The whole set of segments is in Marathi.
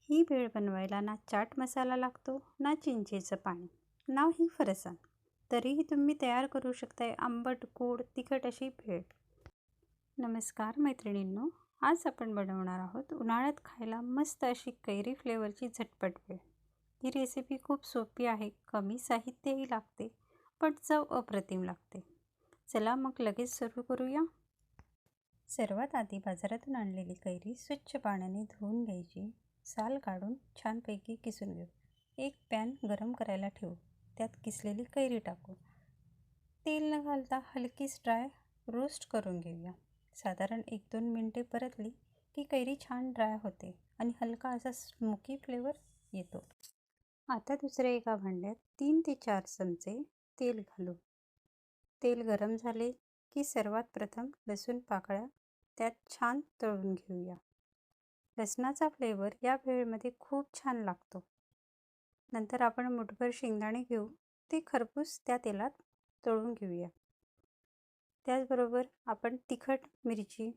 ही भेळ बनवायला ना चाट मसाला लागतो ना चिंचेचं पाणी, ना ही फरसाण. तरीही तुम्ही तयार करू शकताय आंबट गोड तिखट अशी भेळ. नमस्कार मैत्रिणींनो, आज आपण बनवणार आहोत उन्हाळ्यात खायला मस्त अशी कैरी फ्लेवरची झटपट भेळ. ही रेसिपी खूप सोपी आहे, कमी साहित्यही लागते, पण चव अप्रतिम लागते. चला मग लगेच सुरू करूया. सर्वात आधी बाजारातून आणलेली कैरी स्वच्छ पाण्याने धुवून घ्यायची. साल काढून छानपैकी किसून घेऊ. एक पॅन गरम करायला ठेवू. त्यात किसलेली कैरी टाकू. तेल न घालता हलकीच ड्राय रोस्ट करून घेऊया. साधारण 1-2 मिनिटे परतली की कैरी छान ड्राय होते आणि हलका असा स्मोकी फ्लेवर येतो. आता दुसऱ्या एका भांड्यात 3 ते 4 चमचे तेल घालू. तेल गरम झाले की सर्वात प्रथम लसूण पाकळ्या त्यात छान तळून घेऊया. लसणाचा फ्लेवर या भेळमध्ये खूप छान लागतो. नंतर आपण मुठभर शेंगदाणे घेऊ. ते खरपूस त्या तेलात तळून घेऊया. त्याचबरोबर आपण तिखट मिरची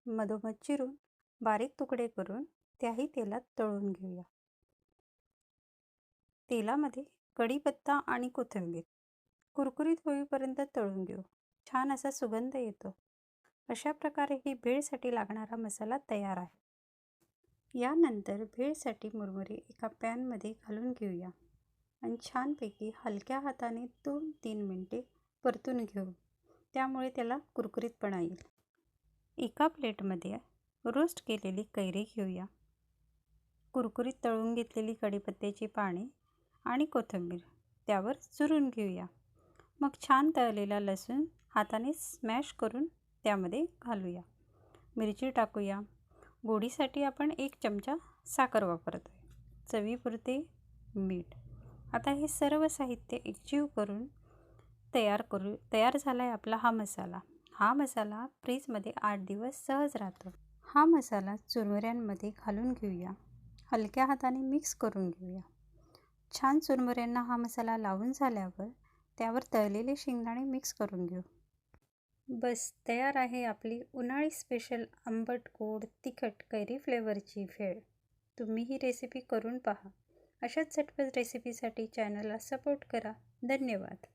मधोमध चिरून बारीक तुकडे करून त्याही तेलात तळून घेऊया. तेलामध्ये कढीपत्ता आणि कोथिंबीर कुरकुरीत होईपर्यंत तळून घेऊ. छान असा सुगंध येतो. अशा प्रकारे ही भेळसाठी लागणारा मसाला तयार आहे. यानंतर भेळसाठी मुरमुरे एका पॅनमध्ये घालून घेऊया आणि छानपैकी हलक्या हाताने 2-3 मिनिटे परतून घेऊ. त्यामुळे त्याला कुरकुरीतपणा येईल. एका प्लेटमध्ये रोस्ट केलेली कैरी घेऊया. कुरकुरीत तळून घेतलेली कढीपत्त्याची पाने आणि कोथिंबीर त्यावर चुरून घेऊया. मग छान तळलेला लसूण हाताने स्मॅश करून त्यामध्ये घालूया. मिरची टाकूया. गोडीसाठी आपण 1 चमचा साखर वापरतोय. चवीपुरते मीठ. आता हे सर्व साहित्य एकजीव करून तयार झाला आहे आपला हा मसाला. हा मसाला फ्रीजमध्ये 8 दिवस सहज राहतो. हा मसाला चुरमुऱ्यांमध्ये घालून घेऊया. हलक्या हाताने मिक्स करून घेऊया. छान चुरमुऱ्यांना हा मसाला लावून झाल्यावर त्यावर तळलेले शेंगदाणे मिक्स करून घेऊ. बस तयार आहे आपली उन्हाळी स्पेशल आंबट गोड तिखट कैरी फ्लेवरची भेळ. तुम्ही ही रेसिपी करून पहा. अशाच झटपट रेसिपीसाठी चॅनलला सपोर्ट करा. धन्यवाद.